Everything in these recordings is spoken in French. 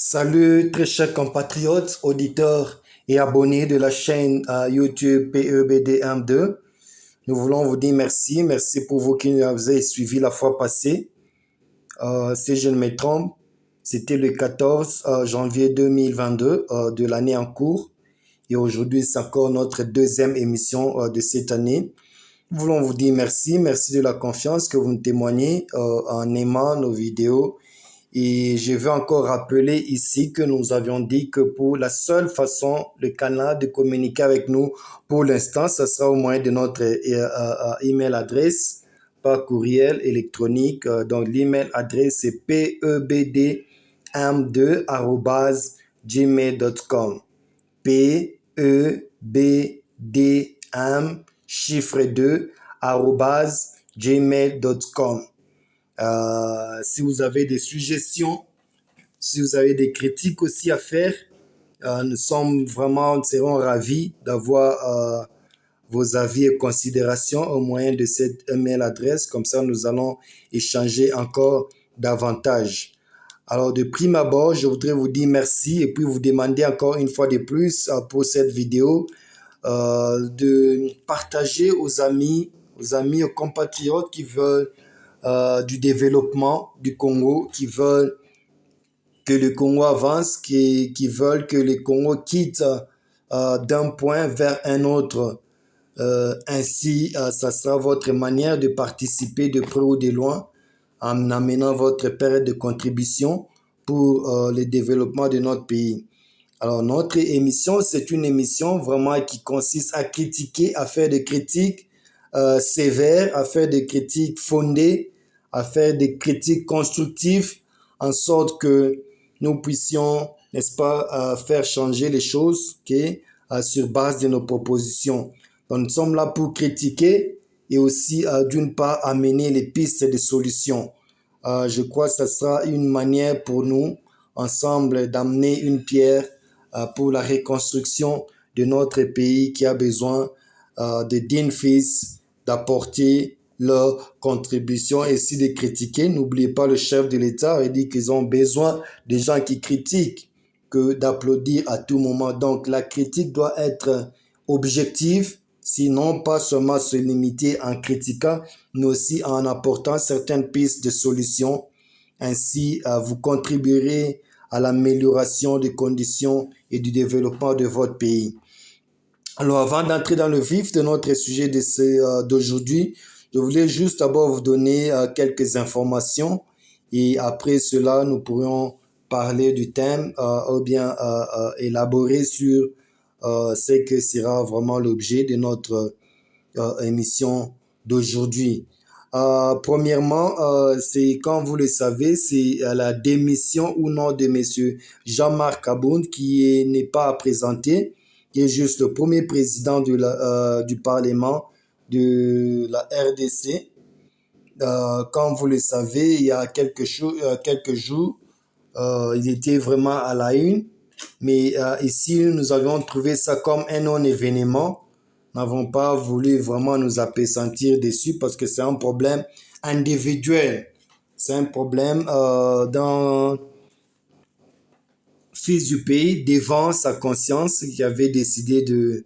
Salut très chers compatriotes, auditeurs et abonnés de la chaîne YouTube PEBDM2. Nous voulons vous dire merci. Merci pour vous qui nous avez suivis la fois passée. Si je ne me trompe, c'était le 14 janvier 2022 de l'année en cours. Et aujourd'hui, c'est encore notre deuxième émission de cette année. Nous voulons vous dire merci. Merci de la confiance que vous nous témoignez en aimant nos vidéos et je veux encore rappeler ici que nous avions dit que pour la seule façon, le canal de communiquer avec nous, pour l'instant, ce sera au moyen de notre email adresse par courriel électronique. Donc, l'email adresse c'est pebdm2@gmail.com. pebdm chiffre 2 gmail.com. Si vous avez des suggestions, si vous avez des critiques aussi à faire, nous serons ravis d'avoir vos avis et considérations au moyen de cette email adresse. Comme ça, nous allons échanger encore davantage. Alors, de prime abord, je voudrais vous dire merci et puis vous demander encore une fois de plus pour cette vidéo de partager aux amis, aux compatriotes qui veulent du développement du Congo, qui veulent que le Congo avance, qui veulent que le Congo quitte d'un point vers un autre. Ainsi, ça sera votre manière de participer de près ou de loin en amenant votre période de contribution pour le développement de notre pays. Alors, notre émission, c'est une émission vraiment qui consiste à critiquer, à faire des critiques sévères, à faire des critiques fondées, à faire des critiques constructives, en sorte que nous puissions, n'est-ce pas, faire changer les choses, okay, sur base de nos propositions. Donc, nous sommes là pour critiquer et aussi, d'une part, amener les pistes de solutions. Je crois que ce sera une manière pour nous, ensemble, d'amener une pierre pour la reconstruction de notre pays qui a besoin de dignes fils d'apporter leur contribution et si de critiquer. N'oubliez pas, le chef de l'État a dit qu'ils ont besoin des gens qui critiquent que d'applaudir à tout moment. Donc la critique doit être objective, sinon pas seulement se limiter en critiquant, mais aussi en apportant certaines pistes de solutions. Ainsi, vous contribuerez à l'amélioration des conditions et du développement de votre pays. Alors, avant d'entrer dans le vif de notre sujet d'aujourd'hui, je voulais juste d'abord vous donner quelques informations et après cela, nous pourrions parler du thème ou bien élaborer sur ce que sera vraiment l'objet de notre émission d'aujourd'hui. Premièrement, c'est, comme vous le savez, c'est la démission ou non de monsieur Jean-Marc Abound qui n'est pas à présenter, qui est juste le premier président du Parlement de la RDC. Comme vous le savez, il y a quelques jours, il était vraiment à la une, mais ici, nous avions trouvé ça comme un non-événement. Nous n'avons pas voulu vraiment nous appesantir dessus parce que c'est un problème individuel. C'est un problème d'un fils du pays devant sa conscience qui avait décidé de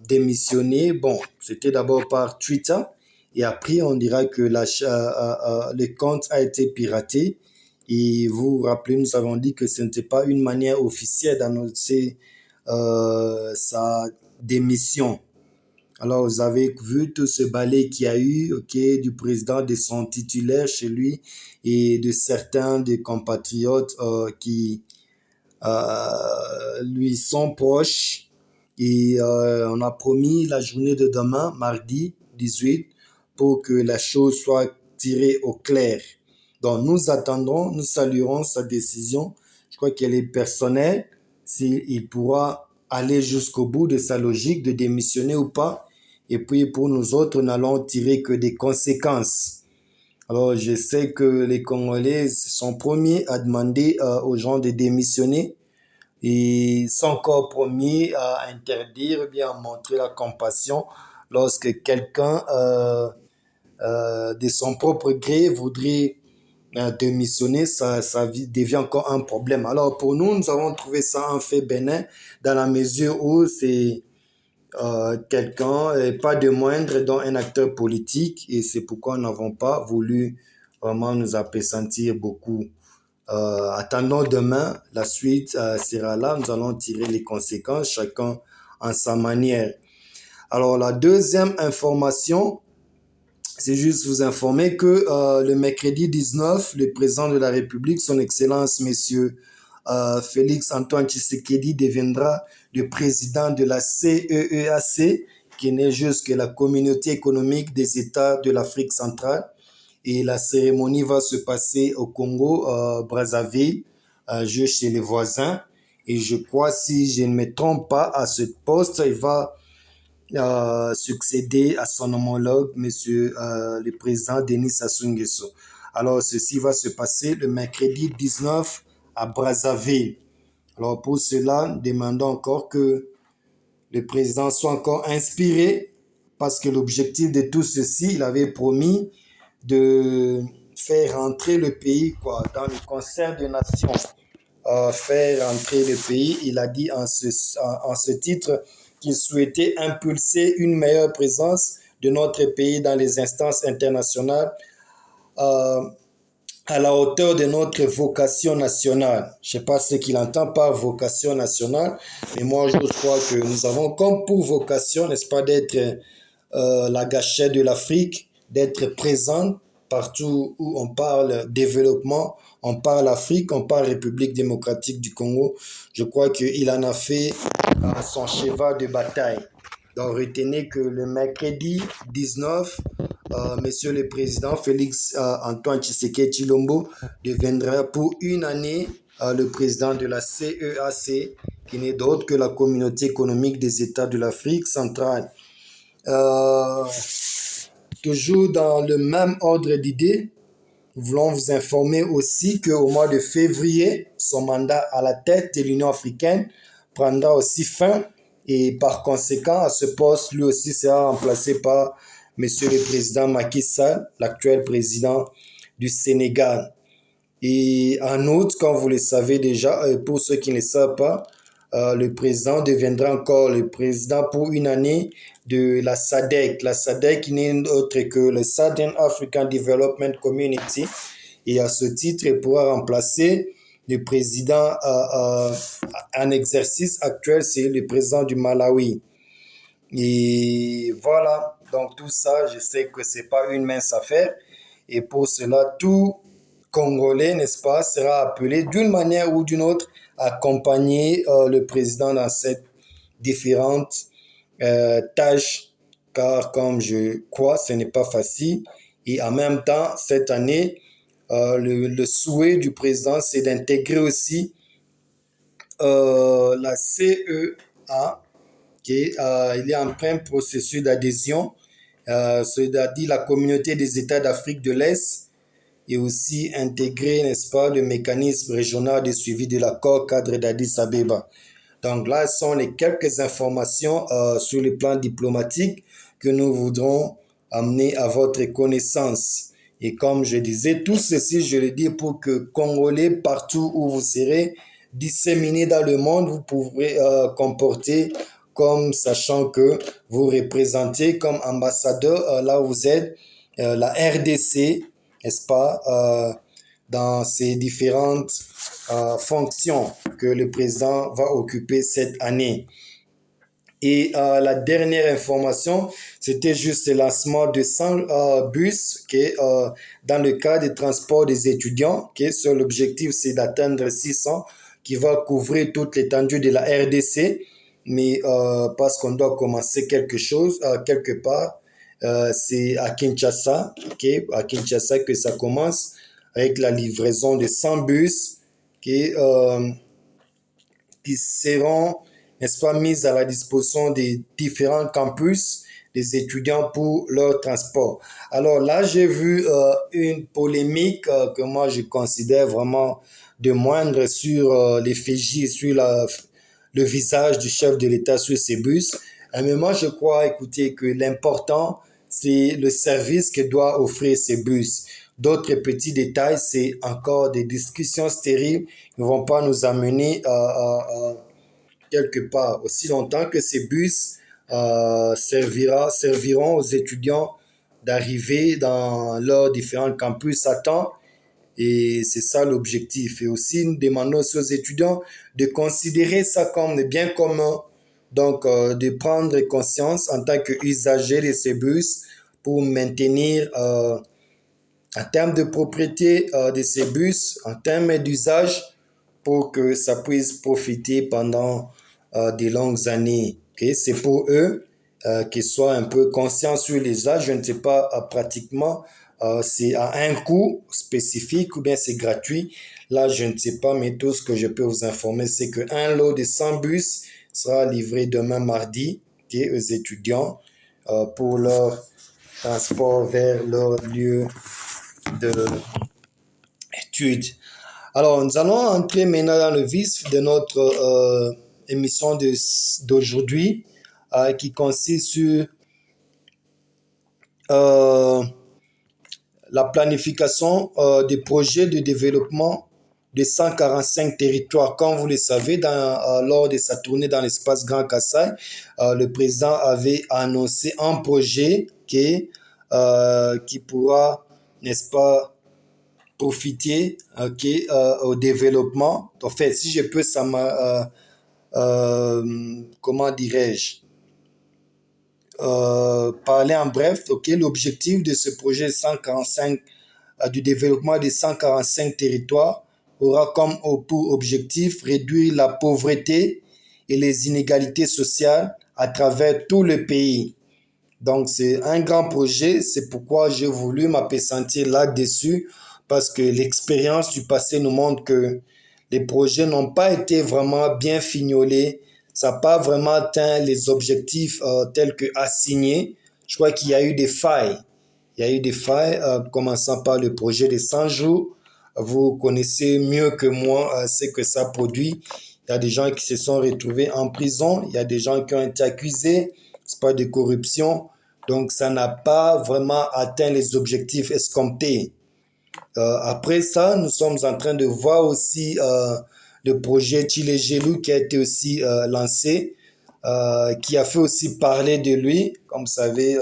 démissionner. Bon, c'était d'abord par Twitter et après on dira que le compte a été piraté. Et vous vous rappelez, nous avons dit que ce n'était pas une manière officielle d'annoncer sa démission. Alors, vous avez vu tout ce balai qu'il y a eu, ok, du président, de son titulaire chez lui et de certains des compatriotes qui lui sont proches. Et on a promis la journée de demain, mardi 18, pour que la chose soit tirée au clair. Donc, nous attendons, nous saluerons sa décision. Je crois qu'elle est personnelle, s'il pourra aller jusqu'au bout de sa logique de démissionner ou pas. Et puis, pour nous autres, nous n'allons tirer que des conséquences. Alors, je sais que les Congolais sont premiers à demander aux gens de démissionner et sont encore premiers à interdire, ou bien à montrer la compassion lorsque quelqu'un, de son propre gré, voudrait démissionner, ça devient encore un problème. Alors pour nous, nous avons trouvé ça un fait bénin dans la mesure où c'est quelqu'un, pas de moindre, dont un acteur politique, et c'est pourquoi nous n'avons pas voulu vraiment nous appesantir beaucoup. Attendons demain, la suite sera là, nous allons tirer les conséquences, chacun en sa manière. Alors la deuxième information, c'est juste vous informer que le mercredi 19, le président de la République, son Excellence, Monsieur Félix Antoine Tshisekedi, deviendra le président de la CEEAC, qui n'est juste que la Communauté économique des États de l'Afrique centrale. Et la cérémonie va se passer au Congo, Brazzaville, juste chez les voisins. Et je crois, si je ne me trompe pas, à ce poste, il va succéder à son homologue, monsieur le président Denis Sassou Nguesso. Alors, ceci va se passer le mercredi 19 à Brazzaville. Alors, pour cela, demandons encore que le président soit encore inspiré, parce que l'objectif de tout ceci, il avait promis de faire rentrer le pays dans le concert des nations. Faire entrer le pays. Il a dit en ce titre qu'il souhaitait impulser une meilleure présence de notre pays dans les instances internationales euh, à la hauteur de notre vocation nationale. Je ne sais pas ce qu'il entend par vocation nationale, mais moi je crois que nous avons comme pour vocation, n'est-ce pas, d'être la gâchette de l'Afrique, d'être présent partout où on parle développement, on parle Afrique, on parle République démocratique du Congo. Je crois qu'il en a fait son cheval de bataille. Donc retenez que le mercredi 19, Monsieur le Président Félix Antoine Tshisekedi Tshilombo deviendra pour une année le président de la CEAC, qui n'est d'autre que la Communauté économique des États de l'Afrique centrale. Euh, Toujours dans le même ordre d'idées, nous voulons vous informer aussi qu'au mois de février, son mandat à la tête de l'Union africaine prendra aussi fin, et par conséquent, à ce poste, lui aussi sera remplacé par Monsieur le Président Macky Sall, l'actuel président du Sénégal. Et en outre, comme vous le savez déjà, pour ceux qui ne le savent pas, le président deviendra encore le président pour une année de la SADC. La SADC n'est autre que le Southern African Development Community. Et à ce titre, il pourra remplacer le président en exercice actuel, c'est le président du Malawi. Et voilà, donc tout ça, je sais que ce n'est pas une mince affaire. Et pour cela, tout Congolais, n'est-ce pas, sera appelé d'une manière ou d'une autre à accompagner le président dans cette différentes tâches, car comme je crois, ce n'est pas facile. Et en même temps, cette année, le souhait du président, c'est d'intégrer aussi la CEA, qui il est en plein processus d'adhésion, c'est-à-dire la communauté des États d'Afrique de l'Est, et aussi intégrer, n'est-ce pas, le mécanisme régional de suivi de l'accord cadre d'Addis Abeba. Donc là, ce sont les quelques informations sur le plan diplomatique que nous voudrons amener à votre connaissance. Et comme je disais, tout ceci, je le dis pour que Congolais, partout où vous serez, disséminés dans le monde, vous pourrez comporter comme sachant que vous représentez comme ambassadeur là où vous êtes la RDC, n'est-ce pas, dans ces différentes fonctions que le président va occuper cette année. Et la dernière information, c'était juste le lancement de 100 bus qui est dans le cadre du transport des étudiants, qui est sur l'objectif, c'est d'atteindre 600, qui va couvrir toute l'étendue de la RDC. Mais parce qu'on doit commencer quelque chose, quelque part, c'est à Kinshasa, okay, à Kinshasa que ça commence avec la livraison de 100 bus qui seront, n'est-ce pas, mis à la disposition des différents campus des étudiants pour leur transport. Alors là, j'ai vu une polémique que moi je considère vraiment de moindre sur l'effigie, sur le visage du chef de l'État sur ces bus. Mais moi, je crois, écoutez, que l'important, c'est le service que doit offrir ces bus. D'autres petits détails, c'est encore des discussions stériles qui ne vont pas nous amener quelque part. Aussi longtemps que ces bus serviront aux étudiants d'arriver dans leurs différents campus à temps. Et c'est ça l'objectif. Et aussi, nous demandons aussi aux étudiants de considérer ça comme des biens communs. Donc, de prendre conscience en tant qu'usagers de ces bus pour maintenir, en termes de propriété de ces bus, en termes d'usage, pour que ça puisse profiter pendant des longues années. Okay? C'est pour eux qu'ils soient un peu conscients sur les âges. Je ne sais pas pratiquement c'est à un coût spécifique ou bien c'est gratuit. Là, je ne sais pas, mais tout ce que je peux vous informer, c'est qu'un lot de 100 bus sera livré demain mardi okay, aux étudiants pour leur transport vers leur lieu d'études. Alors, nous allons entrer maintenant dans le vif de notre émission d'aujourd'hui qui consiste sur euh, la planification des projets de développement de 145 territoires. Comme vous le savez, lors de sa tournée dans l'espace Grand Kassai, le président avait annoncé un projet qui pourra, n'est-ce pas, profiter au développement. En fait, si je peux, comment dirais-je, parler en bref, l'objectif de ce projet 145 du développement des 145 territoires aura comme pour objectif réduire la pauvreté et les inégalités sociales à travers tout le pays. Donc, c'est un grand projet. C'est pourquoi j'ai voulu m'appesantir là-dessus parce que l'expérience du passé nous montre que les projets n'ont pas été vraiment bien fignolés. Ça n'a pas vraiment atteint les objectifs tels que assignés. Je crois qu'il y a eu des failles. Il y a eu des failles, commençant par le projet des 100 jours. Vous connaissez mieux que moi ce que ça produit. Il y a des gens qui se sont retrouvés en prison. Il y a des gens qui ont été accusés. C'est pas de corruption. Donc, ça n'a pas vraiment atteint les objectifs escomptés. Après ça, nous sommes en train de voir aussi le projet Chile Gelou qui a été aussi lancé, qui a fait aussi parler de lui, comme vous savez,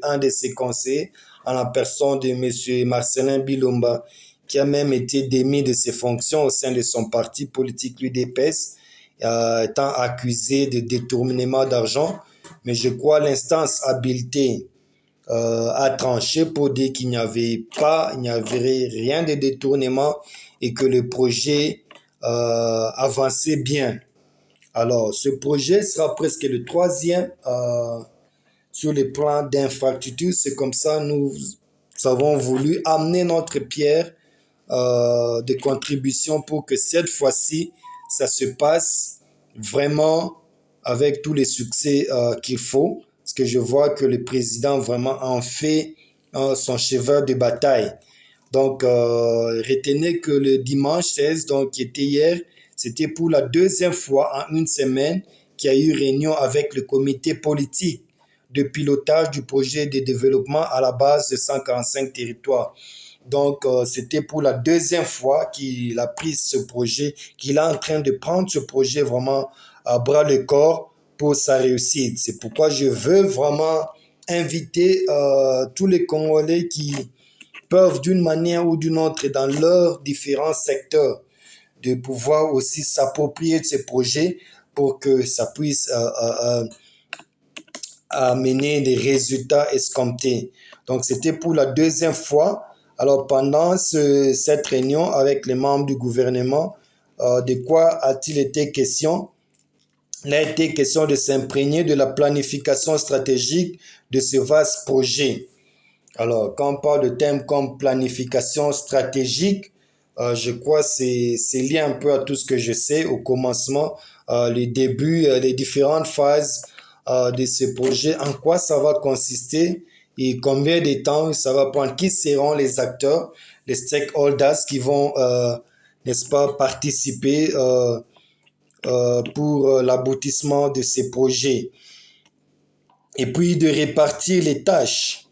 un de ses conseillers, en la personne de M. Marcelin Bilomba, qui a même été démis de ses fonctions au sein de son parti politique, l'UDPS, étant accusé de détournement d'argent. Mais je crois l'instance habilitée a tranché pour dire qu'il n'y avait pas, il n'y avait rien de détournement et que le projet avançait bien. Alors, ce projet sera presque le troisième sur le plan d'infrastructure. C'est comme ça nous avons voulu amener notre pierre de contribution pour que cette fois-ci, ça se passe vraiment avec tous les succès qu'il faut. Parce que je vois que le président vraiment en fait son cheval de bataille. Donc, retenez que le dimanche 16, donc, qui était hier, c'était pour la deuxième fois en une semaine qu'il y a eu réunion avec le comité politique de pilotage du projet de développement à la base de 145 territoires. Donc, c'était pour la deuxième fois qu'il a pris ce projet, qu'il est en train de prendre ce projet vraiment à bras le corps pour sa réussite. C'est pourquoi je veux vraiment inviter tous les Congolais qui peuvent d'une manière ou d'une autre dans leurs différents secteurs de pouvoir aussi s'approprier de ces projets pour que ça puisse amener des résultats escomptés. Donc, c'était pour la deuxième fois. Alors, pendant cette réunion avec les membres du gouvernement, de quoi a-t-il été question? Il a été question de s'imprégner de la planification stratégique de ce vaste projet. Alors, quand on parle de thèmes comme planification stratégique, je crois que c'est lié un peu à tout ce que je sais au commencement, les débuts, les différentes phases de ce projet, en quoi ça va consister et combien de temps ça va prendre, qui seront les acteurs, les stakeholders qui vont, n'est-ce pas, participer pour l'aboutissement de ces projets. Et puis de répartir les tâches.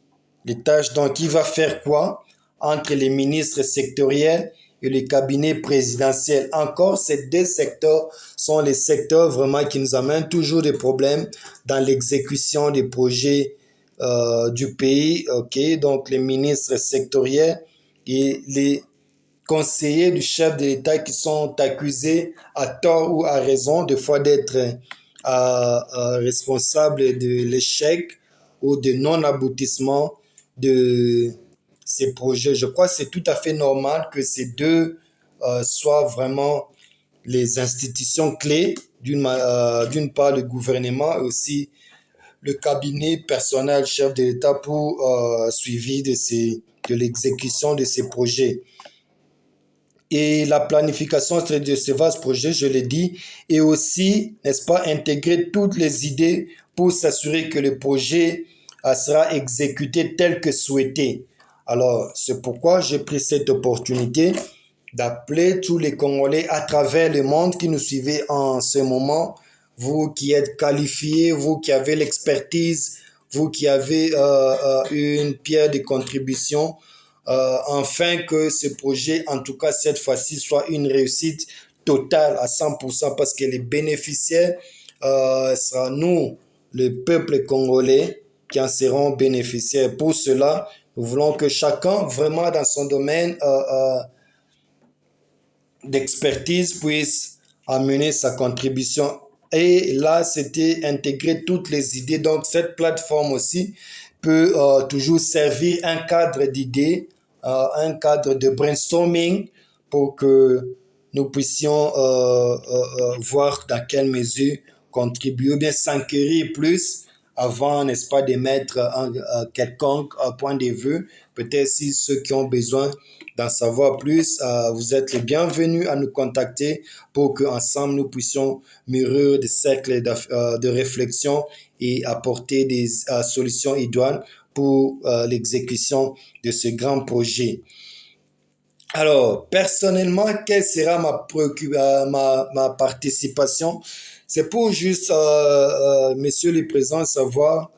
Les tâches, donc, qui va faire quoi entre les ministres sectoriels et le cabinet présidentiel. Encore, ces deux secteurs sont les secteurs vraiment qui nous amènent toujours des problèmes dans l'exécution des projets du pays. Ok, donc les ministres sectoriels et les conseillers du chef de l'État qui sont accusés à tort ou à raison des fois d'être responsables de l'échec ou de non-aboutissement de ces projets. Je crois que c'est tout à fait normal que ces deux soient vraiment les institutions clés, d'une part le gouvernement et aussi le cabinet personnel chef de l'État pour suivi de l'exécution de ces projets. Et la planification de ce vaste projet, je l'ai dit, et aussi, n'est-ce pas, intégrer toutes les idées pour s'assurer que le projet sera exécuté tel que souhaité. Alors, c'est pourquoi j'ai pris cette opportunité d'appeler tous les Congolais à travers le monde qui nous suivez en ce moment, vous qui êtes qualifiés, vous qui avez l'expertise, vous qui avez une pierre de contribution, afin que ce projet, en tout cas cette fois-ci, soit une réussite totale à 100% parce que les bénéficiaires sera nous, le peuple congolais, qui en seront bénéficiaires. Pour cela, nous voulons que chacun, vraiment dans son domaine d'expertise, puisse amener sa contribution. Et là, c'était intégrer toutes les idées. Donc, cette plateforme aussi peut toujours servir un cadre d'idées, un cadre de brainstorming pour que nous puissions voir dans quelle mesure contribuer ou bien s'enquérir plus avant, n'est-ce pas, d'émettre un quelconque point de vue. Peut-être si ceux qui ont besoin d'en savoir plus, vous êtes les bienvenus à nous contacter pour qu'ensemble nous puissions mûrir des cercles de réflexion et apporter des solutions idoines pour l'exécution de ce grand projet. Alors, personnellement, quelle sera ma participation? C'est pour juste, messieurs les présents, savoir,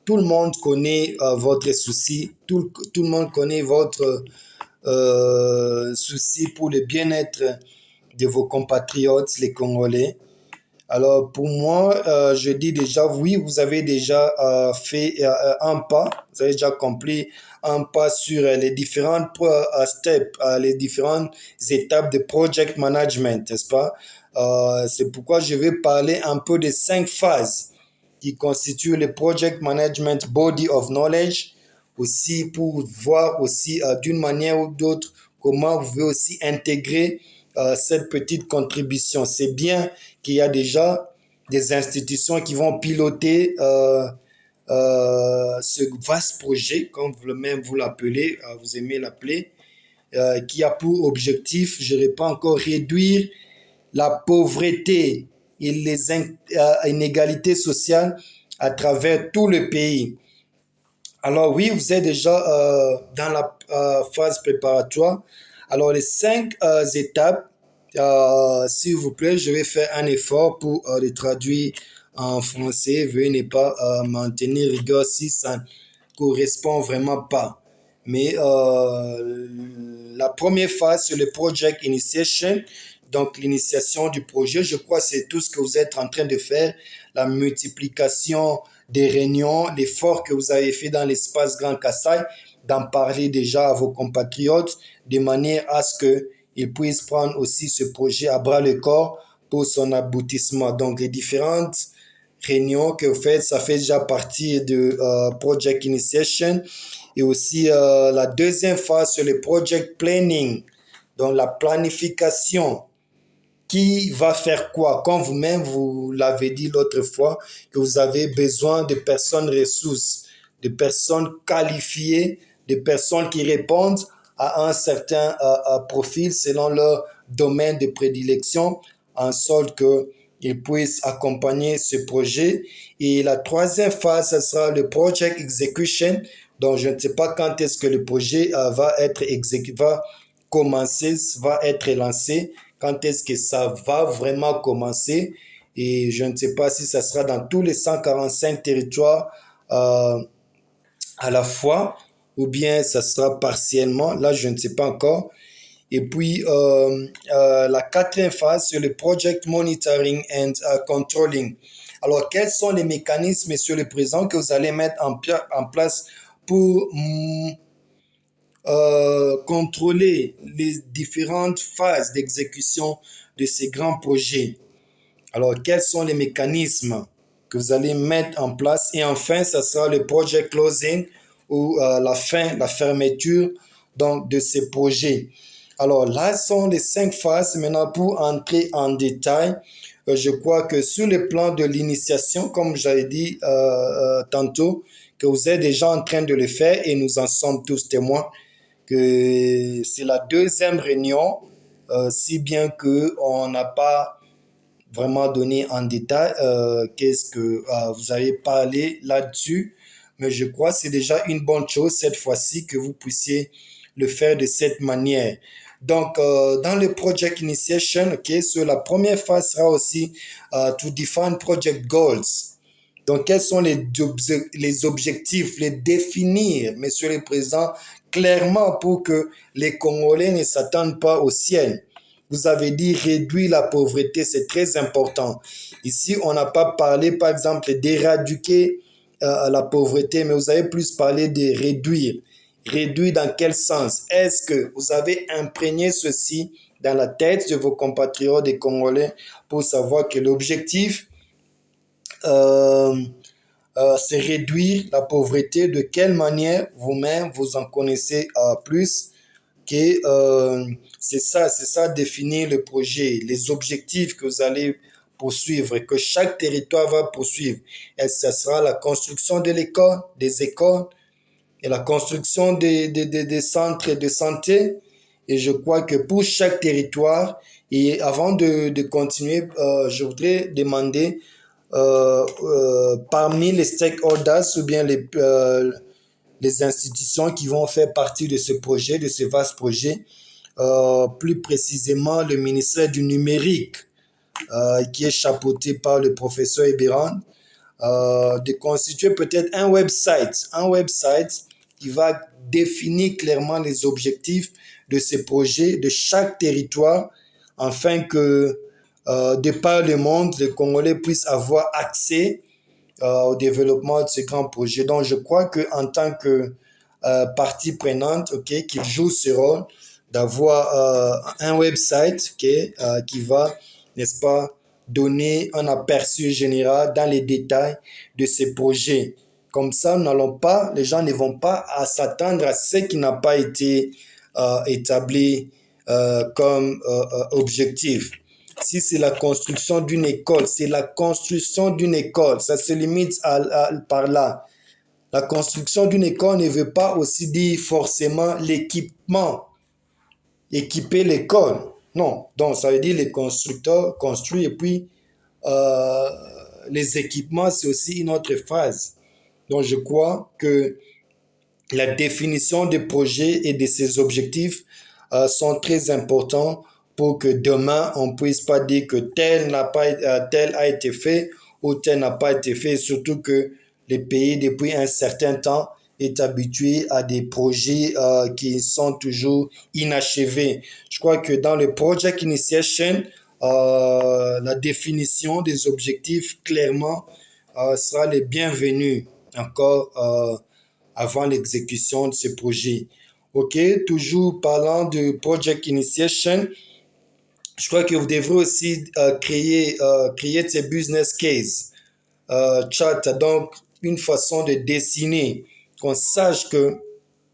tout le monde connaît votre souci, tout le monde connaît votre souci pour le bien-être de vos compatriotes, les Congolais. Alors pour moi, je dis déjà, oui, vous avez déjà fait un pas, vous avez déjà accompli un pas sur les différentes steps, les différentes étapes de project management, n'est-ce pas? C'est pourquoi je vais parler un peu des 5 phases qui constituent le project management body of knowledge, aussi pour voir aussi d'une manière ou d'autre comment vous pouvez aussi intégrer cette petite contribution. C'est bien qu'il y a déjà des institutions qui vont piloter ce vaste projet, comme vous-même vous l'appelez, vous aimez l'appeler, qui a pour objectif, je ne vais pas encore réduire la pauvreté et les inégalités sociales à travers tout le pays. Alors oui, vous êtes déjà dans la phase préparatoire. Alors les 5 étapes, s'il vous plaît, je vais faire un effort pour les traduire en français. Veuillez ne pas m'en tenir rigueur si ça ne correspond vraiment pas. Mais la première phase, c'est le project initiation, donc l'initiation du projet. Je crois que c'est tout ce que vous êtes en train de faire, la multiplication des réunions, l'effort que vous avez fait dans l'espace Grand Kassai, d'en parler déjà à vos compatriotes, de manière à ce qu'ils puissent prendre aussi ce projet à bras le corps pour son aboutissement. Donc les différentes réunions que vous faites, ça fait déjà partie de Project Initiation. Et aussi la deuxième phase, c'est le Project Planning, donc la planification. Qui va faire quoi? Comme vous-même, vous l'avez dit l'autre fois, que vous avez besoin de personnes ressources, de personnes qualifiées, de personnes qui répondent à un certain profil selon leur domaine de prédilection, en sorte qu'ils puissent accompagner ce projet. Et la troisième phase, ce sera le project execution. Donc, je ne sais pas quand est-ce que le projet va être exécuté, va commencer, va être lancé, quand est-ce que ça va vraiment commencer. Et je ne sais pas si ça sera dans tous les 145 territoires à la fois ou bien ça sera partiellement. Là, je ne sais pas encore. Et puis, la quatrième phase, c'est le project monitoring and controlling. Alors, quels sont les mécanismes, Monsieur le Président, que vous allez mettre en place pour contrôler les différentes phases d'exécution de ces grands projets? Alors, quels sont les mécanismes que vous allez mettre en place? Et enfin, ça sera le project closing ou la fin, la fermeture donc, de ces projets. Alors, là sont les 5 phases. Maintenant, pour entrer en détail, je crois que sur le plan de l'initiation, comme j'avais dit tantôt, que vous êtes déjà en train de le faire et nous en sommes tous témoins, que c'est la deuxième réunion, si bien qu'on n'a pas vraiment donné en détail qu'est-ce que vous avez parlé là-dessus. Mais je crois que c'est déjà une bonne chose cette fois-ci que vous puissiez le faire de cette manière. Donc, dans le project initiation, ok, sur la première phase sera aussi to define project goals. Donc, quels sont les objectifs, les définir, Monsieur le Président, clairement pour que les Congolais ne s'attendent pas au ciel. Vous avez dit réduire la pauvreté, c'est très important. Ici, on n'a pas parlé, par exemple, d'éradiquer la pauvreté, mais vous avez plus parlé de réduire. Réduire dans quel sens? Est-ce que vous avez imprégné ceci dans la tête de vos compatriotes des Congolais pour savoir que l'objectif, euh, c'est réduire la pauvreté? De quelle manière vous-même vous en connaissez plus? Que c'est ça définir le projet, les objectifs que vous allez poursuivre et que chaque territoire va poursuivre. Et ce sera la construction de l'école, des écoles et la construction des centres de santé. Et je crois que pour chaque territoire, et avant de continuer, je voudrais demander parmi les stakeholders ou bien les institutions qui vont faire partie de ce projet, de ce vaste projet, plus précisément le ministère du numérique, qui est chapeauté par le professeur Ebiran, de constituer peut-être un website qui va définir clairement les objectifs de ces projets, de chaque territoire, afin que de par le monde, les Congolais puissent avoir accès au développement de ces grands projets. Donc, je crois qu'en tant que partie prenante, ok, qu'il joue ce rôle d'avoir un website, ok, qui va, n'est-ce pas, donner un aperçu général dans les détails de ces projets. Comme ça, les gens ne vont pas s'attendre à ce qui n'a pas été établi comme objectif. Si c'est la construction d'une école, c'est la construction d'une école. Ça se limite par là. La construction d'une école ne veut pas aussi dire forcément l'équipement, équiper l'école. Non, donc ça veut dire les constructeurs construisent et puis euh, les équipements, c'est aussi une autre phase. Donc je crois que la définition des projets et de ses objectifs sont très importants pour que demain, on ne puisse pas dire que tel a été fait ou tel n'a pas été fait, surtout que le pays, depuis un certain temps, est habitué à des projets qui sont toujours inachevés. Je crois que dans le Project Initiation, la définition des objectifs clairement sera les bienvenus encore avant l'exécution de ce projet. OK, toujours parlant de Project Initiation, je crois que vous devrez aussi créer ces business case, chart, donc une façon de dessiner, qu'on sache que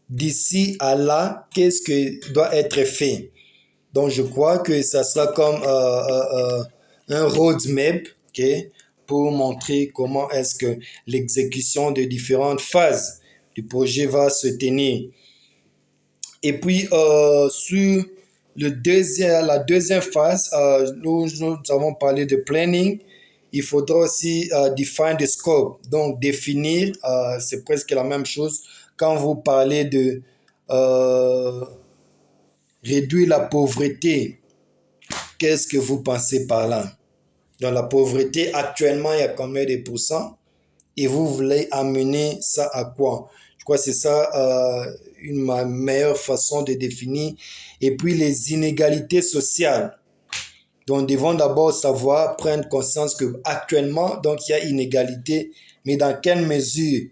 d'ici à là, qu'est-ce que doit être fait. Donc, je crois que ça sera comme un roadmap, ok, pour montrer comment est-ce que l'exécution de différentes phases du projet va se tenir. Et puis, sur la deuxième phase, nous avons parlé de planning. Il faudra aussi define the scope, donc définir, c'est presque la même chose quand vous parlez de euh, réduire la pauvreté. Qu'est-ce que vous pensez par là? Dans la pauvreté, actuellement, il y a combien de pourcents? Et vous voulez amener ça à quoi? Je crois que c'est ça ma meilleure façon de définir. Et puis les inégalités sociales. Donc, nous devons d'abord savoir, prendre conscience qu'actuellement, donc, il y a inégalité, mais dans quelle mesure,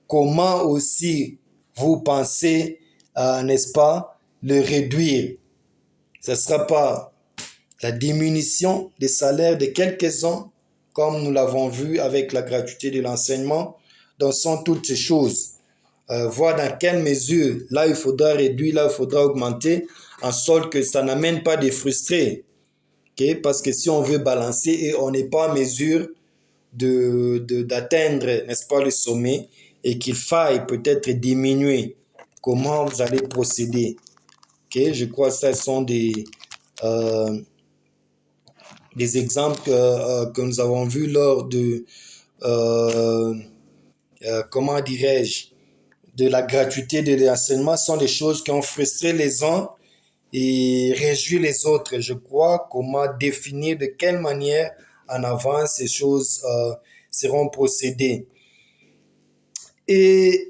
comment aussi vous pensez, n'est-ce pas, le réduire. Ce ne sera pas la diminution des salaires de quelques-uns, comme nous l'avons vu avec la gratuité de l'enseignement. Donc, ce sont toutes ces choses. Voir dans quelle mesure, là, il faudra réduire, là, il faudra augmenter, en sorte que ça n'amène pas des frustrés. Okay? Parce que si on veut balancer et on n'est pas en mesure d'atteindre, n'est-ce pas, le sommet, et qu'il faille peut-être diminuer, comment vous allez procéder. Okay? Je crois que ce sont des exemples que nous avons vus lors de, comment dirais-je, de la gratuité de l'enseignement, sont des choses qui ont frustré les uns et réjouir les autres. Je crois comment définir de quelle manière en avant ces choses seront procédées. Et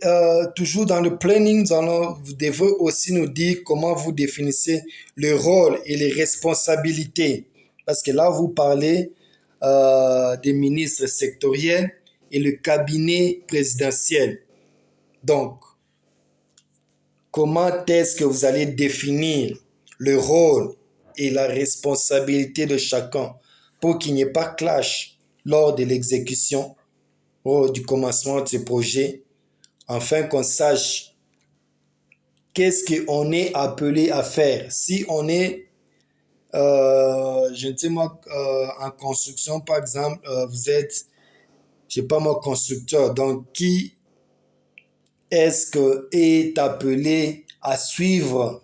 toujours dans le planning, vous devez aussi nous dire comment vous définissez le rôle et les responsabilités. Parce que là, vous parlez des ministres sectoriels et le cabinet présidentiel. Donc, comment est-ce que vous allez définir le rôle et la responsabilité de chacun pour qu'il n'y ait pas clash lors de l'exécution ou du commencement de ce projet, afin qu'on sache qu'est-ce qu'on est appelé à faire. Si on est, je ne sais moi, en construction, par exemple, vous êtes, je ne sais pas moi, constructeur, donc qui est-ce que est appelé à suivre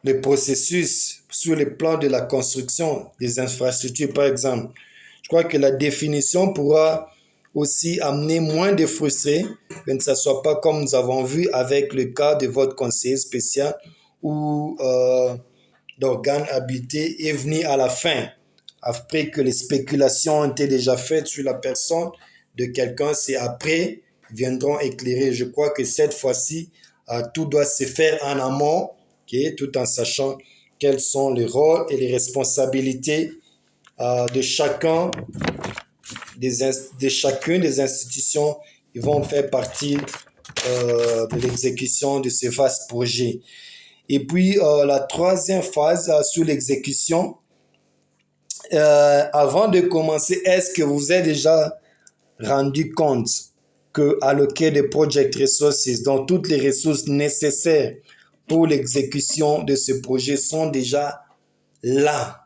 le processus sur le plan de la construction des infrastructures, par exemple. Je crois que la définition pourra aussi amener moins de frustrés, que ne soit pas comme nous avons vu avec le cas de votre conseiller spécial où l'organe habilité est venu à la fin, après que les spéculations ont été déjà faites sur la personne de quelqu'un, c'est après viendront éclairer. Je crois que cette fois-ci, tout doit se faire en amont, okay, tout en sachant quels sont les rôles et les responsabilités de chacun, de chacune des institutions qui vont faire partie de l'exécution de ce vaste projet. Et puis, la troisième phase sur l'exécution, avant de commencer, est-ce que vous êtes déjà rendu compte que alloquer des project resources, donc toutes les ressources nécessaires pour l'exécution de ce projet sont déjà là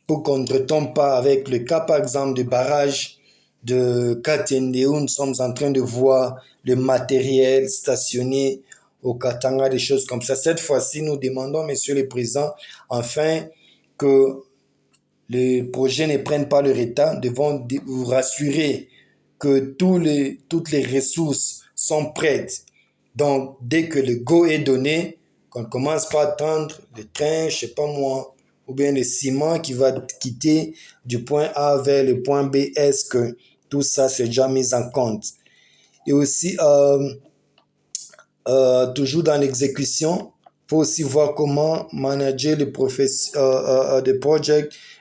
pour qu'on ne retombe pas avec le cas, par exemple, du barrage de Katende où nous sommes en train de voir le matériel stationné au Katanga, des choses comme ça. Cette fois-ci, nous demandons, Monsieur le Président, enfin que le projet ne prenne pas le retard. Devons vous rassurer que toutes les ressources sont prêtes. Donc, dès que le go est donné, qu'on ne commence pas à attendre le train, je ne sais pas moi, ou bien le ciment qui va quitter du point A vers le point B, est-ce que tout ça c'est déjà mis en compte? Et aussi, toujours dans l'exécution, il faut aussi voir comment manager les project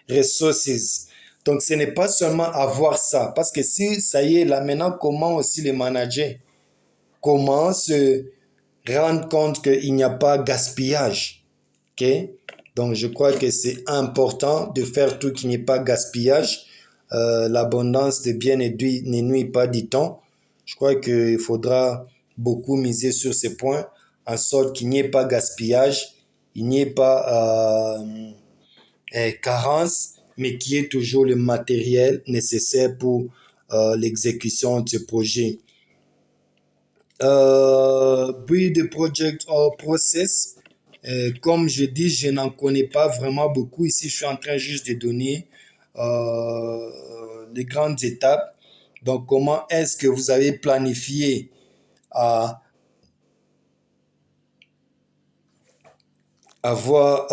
resources. Donc, ce n'est pas seulement avoir ça, parce que si ça y est, là maintenant, comment aussi les manager? Comment se rendre compte qu'il n'y a pas gaspillage? Okay? Donc, je crois que c'est important de faire tout qu'il n'y ait pas gaspillage. L'abondance de biens ne nuit pas, dit-on. Je crois qu'il faudra beaucoup miser sur ces points, en sorte qu'il n'y ait pas gaspillage, il n'y ait pas carence, mais qu'il y ait toujours le matériel nécessaire pour l'exécution de ce projet. Build the project or process. Comme je dis, je n'en connais pas vraiment beaucoup. Ici, je suis en train juste de donner les grandes étapes. Donc, comment est-ce que vous avez planifié à avoir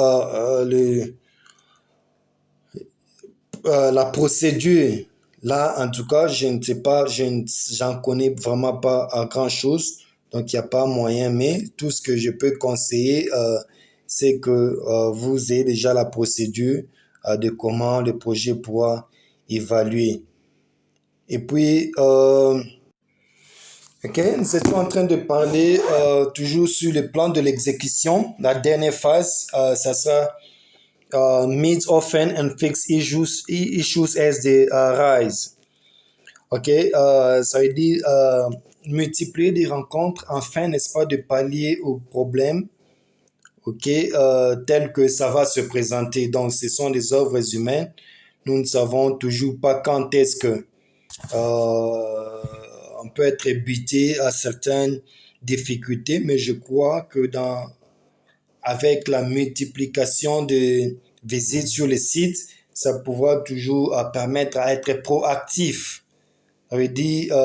la procédure, Là, en tout cas, je ne sais pas, j'en connais vraiment pas grand-chose, donc il n'y a pas moyen, mais tout ce que je peux conseiller, c'est que vous ayez déjà la procédure de comment le projet pourra évaluer. Et puis, ok, nous étions en train de parler toujours sur le plan de l'exécution. La dernière phase, ça sera meet often and fix issues as they arise. Ok, ça veut dire multiplier des rencontres afin, n'est-ce pas, de pallier aux problèmes, ok, tels que ça va se présenter. Donc, ce sont des œuvres humaines. Nous ne savons toujours pas quand est-ce que on peut être buté à certaines difficultés, mais je crois que avec la multiplication de visites sur les sites, ça pourra toujours permettre à être proactif. Ça veut dire,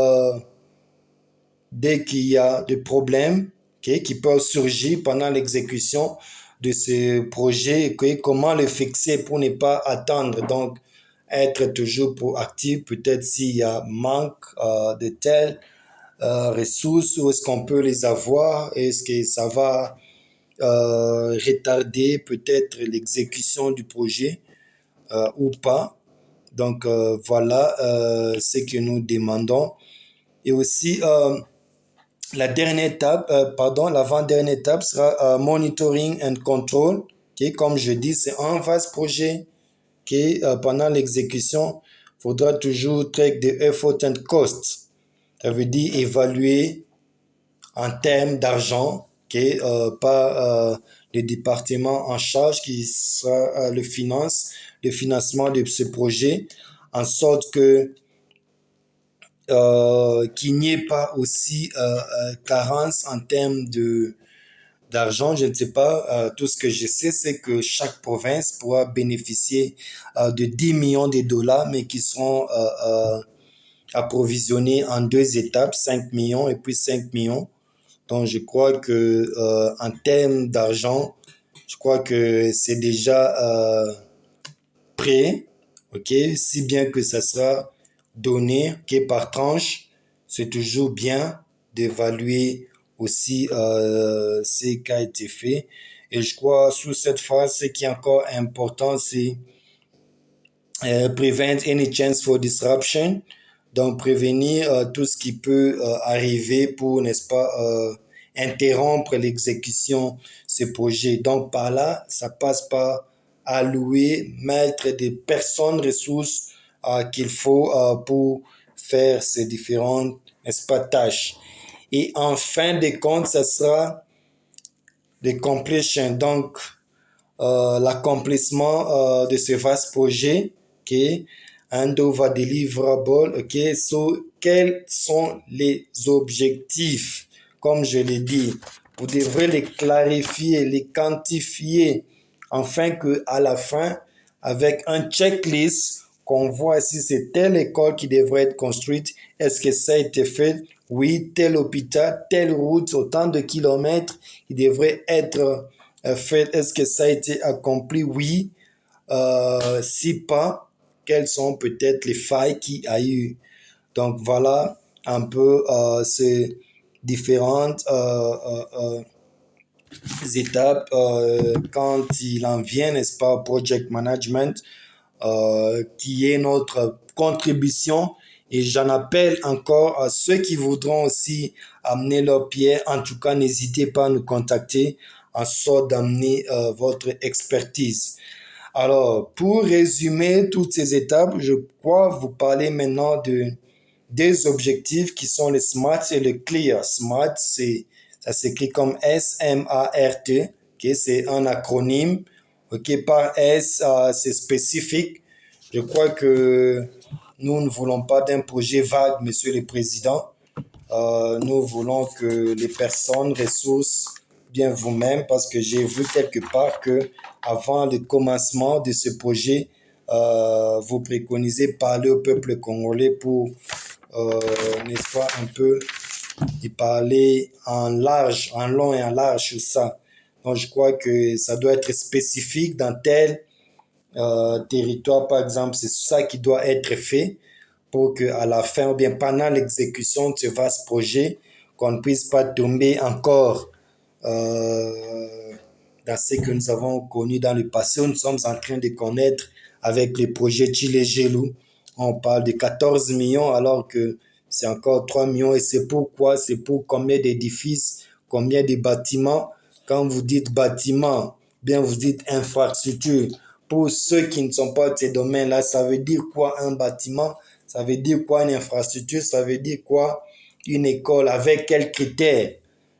dès qu'il y a des problèmes qui peuvent surgir pendant l'exécution de ce projet, comment le fixer pour ne pas attendre. Donc, être toujours proactif, peut-être s'il y a manque de telles ressources, où est-ce qu'on peut les avoir, est-ce que ça va retarder peut-être l'exécution du projet ou pas. Donc, voilà ce que nous demandons. Et aussi, la dernière étape, pardon, l'avant-dernière étape sera monitoring and control, qui, comme je dis, c'est un vaste projet qui, pendant l'exécution, faudra toujours track the effort and cost. Ça veut dire évaluer en termes d'argent, qui par le département en charge qui sera le financement de ce projet, en sorte que qu'il n'y ait pas aussi carence en termes de d'argent. Je ne sais pas. Tout ce que je sais, c'est que chaque province pourra bénéficier de 10 millions de dollars, mais qui seront approvisionnés en deux étapes, 5 millions et puis 5 millions. Donc, je crois que en termes d'argent, je crois que c'est déjà prêt, ok, si bien que ça sera donné, ok, par tranche. C'est toujours bien d'évaluer aussi ce qui a été fait. Et je crois sous cette phase, ce qui est encore important, c'est prevent any chance for disruption. Donc, prévenir tout ce qui peut arriver pour, n'est-ce pas, interrompre l'exécution de ce projet. Donc, par là, ça passe par allouer, mettre des personnes ressources qu'il faut pour faire ces différentes, n'est-ce pas, tâches. Et en fin de compte, ça sera the completion. Donc, l'accomplissement de ce vaste projet, ok, and over deliverable, ok, so quels sont les objectifs, comme je l'ai dit, vous devrez les clarifier, les quantifier, afin que à la fin, avec un checklist, qu'on voit si c'est telle école qui devrait être construite, est-ce que ça a été fait? Oui, tel hôpital, telle route, autant de kilomètres qui devrait être fait, est-ce que ça a été accompli? Oui. Si pas, quelles sont peut-être les failles qu'il y a eu? Donc voilà un peu ces différentes étapes quand il en vient, n'est-ce pas, project management, qui est notre contribution. Et j'en appelle encore à ceux qui voudront aussi amener leur pierre. En tout cas, n'hésitez pas à nous contacter en sorte d'amener votre expertise. Alors, pour résumer toutes ces étapes, je crois vous parler maintenant des objectifs qui sont le SMART et le CLEAR. SMART, ça s'écrit comme S-M-A-R-T, okay, c'est un acronyme. Ok, par S, c'est spécifique. Je crois que nous ne voulons pas d'un projet vague, Monsieur le Président. Nous voulons que les personnes ressources bien vous-même, parce que j'ai vu quelque part que avant le commencement de ce projet, vous préconisez parler au peuple congolais pour, n'est-ce pas, un peu y parler en large, en long et en large sur ça. Donc, je crois que ça doit être spécifique dans tel territoire, par exemple. C'est ça qui doit être fait pour qu'à la fin ou bien pendant l'exécution de ce vaste projet, qu'on ne puisse pas tomber encore euh, dans ce que nous avons connu dans le passé. Nous sommes en train de connaître avec les projets Chile Gelou. On parle de 14 millions alors que c'est encore 3 millions. Et c'est pourquoi, c'est pour combien d'édifices, combien de bâtiments. Quand vous dites bâtiment, bien vous dites infrastructure. Pour ceux qui ne sont pas de ces domaines-là, ça veut dire quoi un bâtiment? Ça veut dire quoi une infrastructure? Ça veut dire quoi une école? Avec quels critères?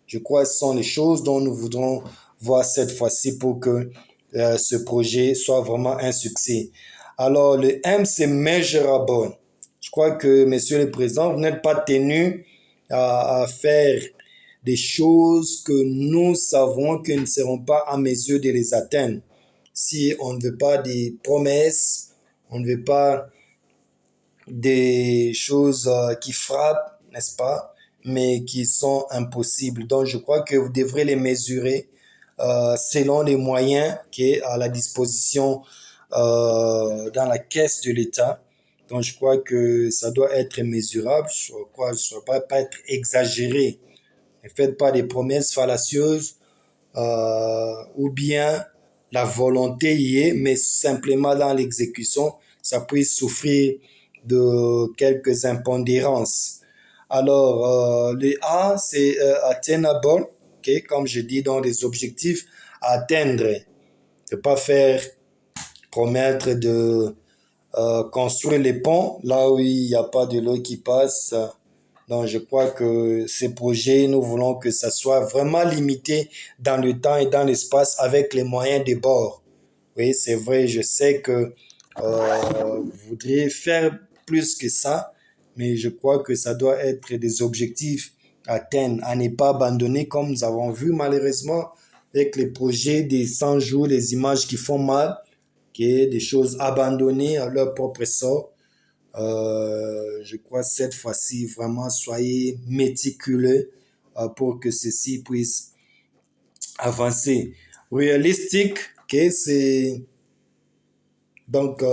Je crois que ce sont les choses dont nous voudrons voir cette fois-ci pour que ce projet soit vraiment un succès. Alors, le M, c'est measurable. Je crois que, Monsieur le Président, vous n'êtes pas tenu à faire des choses que nous savons que nous ne serons pas en mesure de les atteindre. Si on ne veut pas des promesses, on ne veut pas des choses qui frappent, n'est-ce pas, mais qui sont impossibles. Donc, je crois que vous devrez les mesurer selon les moyens qui est à la disposition dans la caisse de l'État. Donc, je crois que ça doit être mesurable. Je crois que ça ne doit pas être exagéré. Ne faites pas des promesses fallacieuses ou bien la volonté y est, mais simplement dans l'exécution, ça peut souffrir de quelques impondérances. Alors, le A, c'est attainable, okay, comme je dis, dans les objectifs à atteindre. Ne pas faire promettre de construire les ponts là où il n'y a pas de l'eau qui passe. Donc, je crois que ces projets, nous voulons que ça soit vraiment limité dans le temps et dans l'espace avec les moyens de bord. Oui, c'est vrai, je sais que vous voudriez faire plus que ça, mais je crois que ça doit être des objectifs atteints, à ne pas abandonner comme nous avons vu malheureusement avec les projets des 100 jours, les images qui font mal, qui est des choses abandonnées à leur propre sort. Je crois cette fois-ci, vraiment, soyez méticuleux pour que ceci puisse avancer. Réalistique, ok, c'est donc,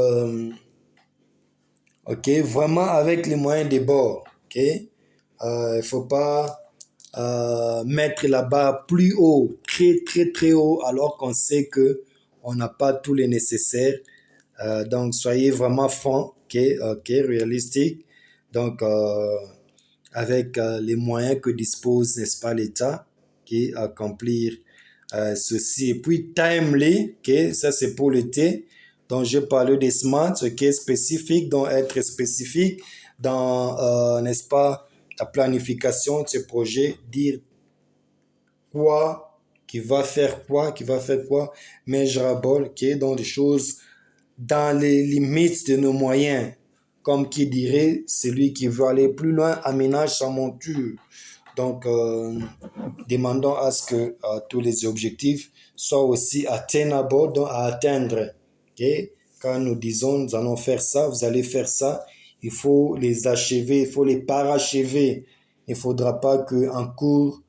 ok, vraiment avec les moyens de bord, ok. Il ne faut pas mettre la barre plus haut, très, très, très haut, alors qu'on sait que on n'a pas tous les nécessaires. Donc, soyez vraiment franc, ok, ok, réalistique. Donc, avec les moyens que dispose, n'est-ce pas, l'État, qui accomplir ceci. Et puis, timely, ok, ça c'est pour le T. Donc, je parle des smart, ce qui est spécifique, donc être spécifique dans, n'est-ce pas, la planification de ce projet, dire quoi, qui va faire quoi, measurable, ok, donc des choses dans les limites de nos moyens. Comme qui dirait, celui qui veut aller plus loin aménage sa monture. Donc, demandons à ce que tous les objectifs soient aussi atteignables, donc à atteindre. Okay? Quand nous disons, nous allons faire ça, vous allez faire ça, il faut les achever, il faut les parachever. Il ne faudra pas qu'en cours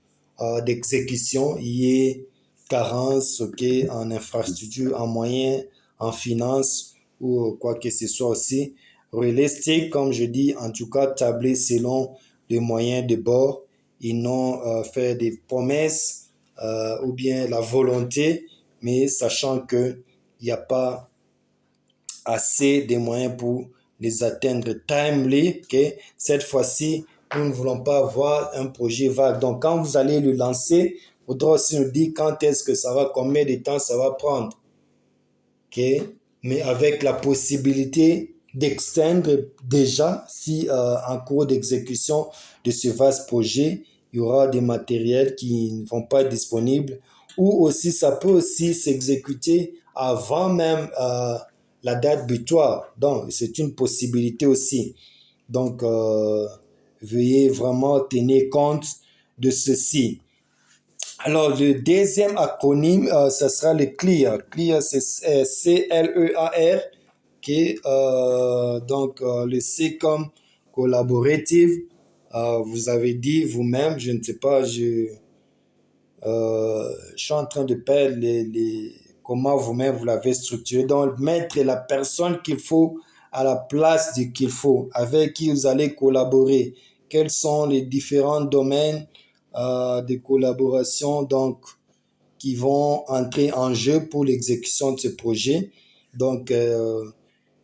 d'exécution, il y ait carence, okay, en infrastructure, en moyens, en finances ou quoi que ce soit aussi. Réalistique, comme je dis, en tout cas, tablé selon les moyens de bord et non faire des promesses ou bien la volonté, mais sachant qu'il n'y a pas assez de moyens pour les atteindre timely. Okay? Cette fois-ci, nous ne voulons pas avoir un projet vague. Donc, quand vous allez le lancer, il faudra aussi nous dire quand est-ce que ça va, combien de temps ça va prendre. Okay? Mais avec la possibilité d'extendre déjà, si en cours d'exécution de ce vaste projet, il y aura des matériels qui ne vont pas être disponibles, ou aussi ça peut aussi s'exécuter avant même la date butoir. Donc, c'est une possibilité aussi. Donc, veuillez vraiment tenir compte de ceci. Alors, le deuxième acronyme, ce sera le CLEAR. CLEAR, c'est C-L-E-A-R, qui est donc le C comme collaborative. Vous avez dit vous-même, je ne sais pas, je suis en train de perdre comment vous-même vous l'avez structuré. Donc, mettre la personne qu'il faut à la place qu'il faut, avec qui vous allez collaborer, quels sont les différents domaines de collaboration donc, qui vont entrer en jeu pour l'exécution de ce projet. Donc,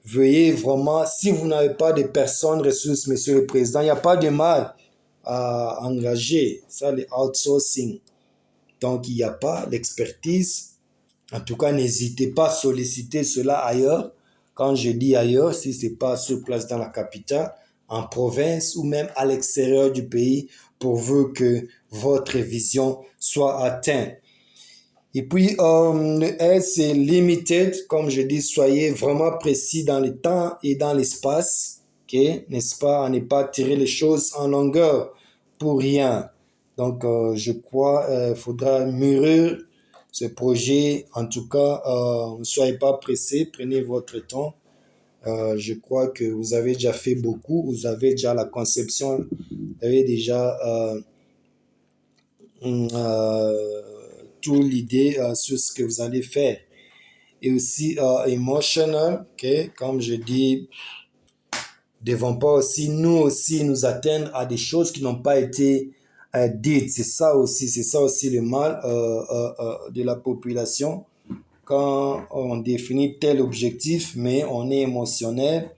veuillez vraiment, si vous n'avez pas de personnes ressources, Monsieur le Président, il n'y a pas de mal à engager, ça, le outsourcing. Donc, il n'y a pas l'expertise. En tout cas, n'hésitez pas à solliciter cela ailleurs. Quand je dis ailleurs, si ce n'est pas sur place dans la capitale, en province ou même à l'extérieur du pays, pourvu que votre vision soit atteinte. Et puis, le S, c'est limited. Comme je dis, soyez vraiment précis dans le temps et dans l'espace. Okay? N'est-ce pas? À ne pas tirer les choses en longueur pour rien. Donc, je crois qu'il faudra mûrir ce projet. En tout cas, ne soyez pas pressés. Prenez votre temps. Je crois que vous avez déjà fait beaucoup. Vous avez déjà la conception. Vous avez déjà toute l'idée sur ce que vous allez faire. Et aussi emotional, okay? Comme je dis, ne devons pas aussi nous atteindre à des choses qui n'ont pas été dites. C'est ça aussi le mal de la population. Quand on définit tel objectif, mais on est émotionnel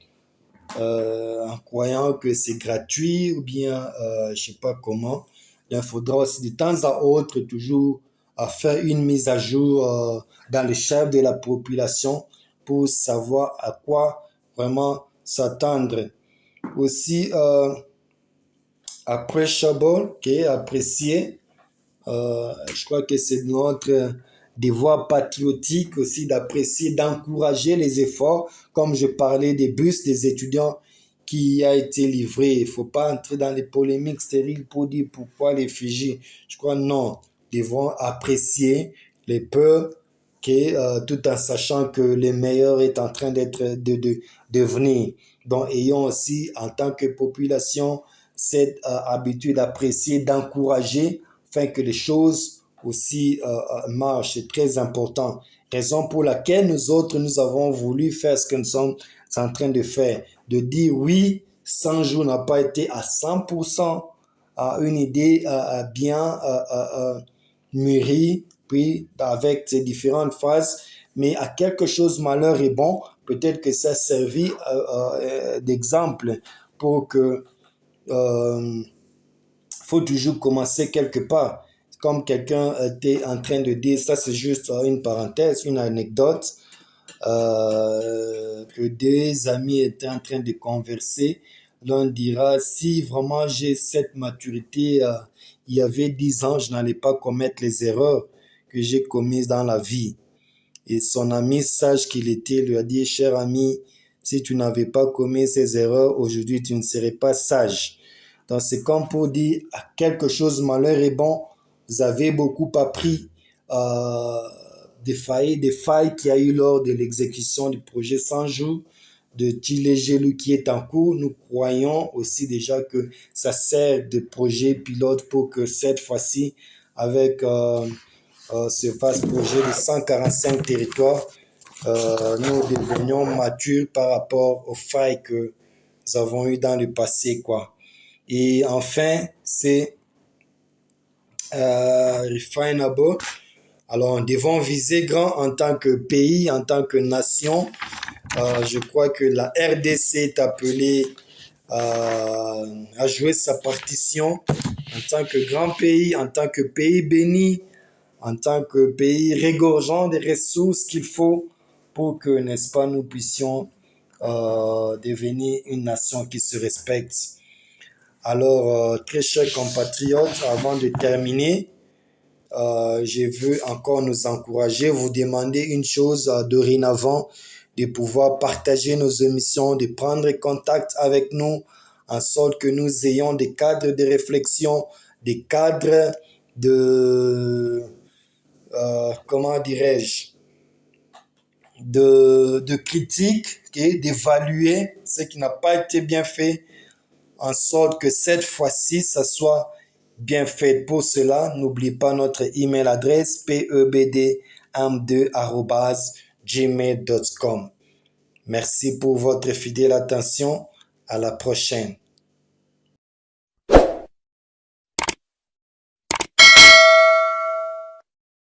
en croyant que c'est gratuit ou bien je ne sais pas comment. Il faudra aussi de temps à autre toujours faire une mise à jour dans les chefs de la population pour savoir à quoi vraiment s'attendre. Aussi, appreciable, okay, apprécié. Je crois que c'est notre devoir patriotique aussi d'apprécier, d'encourager les efforts, comme je parlais des bus des étudiants qui a été livré. Il ne faut pas entrer dans les polémiques stériles pour dire pourquoi les Fidji. Je crois non, devons apprécier les peurs tout en sachant que le meilleur est en train de venir. Donc, ayons aussi, en tant que population, cette habitude d'apprécier, d'encourager, afin que les choses aussi marchent. C'est très important. Raison pour laquelle nous autres, nous avons voulu faire ce que nous sommes en train de faire. De dire oui, 100 jours n'a pas été à 100% à une idée bien mûrie, puis avec ses différentes phases, mais à quelque chose malheur et bon, peut-être que ça a servi d'exemple pour que faut toujours commencer quelque part. Comme quelqu'un était en train de dire, ça c'est juste une parenthèse, une anecdote, que deux amis étaient en train de converser. L'un dira, si vraiment j'ai cette maturité, il y avait 10 ans, je n'allais pas commettre les erreurs que j'ai commises dans la vie. Et son ami, sage qu'il était, lui a dit, cher ami, si tu n'avais pas commis ces erreurs, aujourd'hui tu ne serais pas sage. Donc c'est comme pour dire, à quelque chose malheur est bon, vous avez beaucoup appris des failles qu'il y a eu lors de l'exécution du projet 100 jours de Tilégelu qui est en cours. Nous croyons aussi déjà que ça sert de projet pilote pour que cette fois-ci, avec ce vaste projet de 145 territoires, nous devenions matures par rapport aux failles que nous avons eues dans le passé, quoi. Et enfin, c'est refinable. Alors, nous devons viser grand en tant que pays, en tant que nation. Je crois que la RDC est appelée à jouer sa partition en tant que grand pays, en tant que pays béni, en tant que pays régorgeant des ressources qu'il faut pour que, n'est-ce pas, nous puissions devenir une nation qui se respecte. Alors, très chers compatriotes, avant de terminer, je veux encore nous encourager, vous demander une chose dorénavant, de pouvoir partager nos émissions, de prendre contact avec nous, en sorte que nous ayons des cadres de réflexion, des cadres de, comment dirais-je, de critique, okay, d'évaluer ce qui n'a pas été bien fait, en sorte que cette fois-ci, ça soit bien fait. Pour cela, n'oubliez pas notre email adresse pebdm2@gmail.com. Merci pour votre fidèle attention. À la prochaine.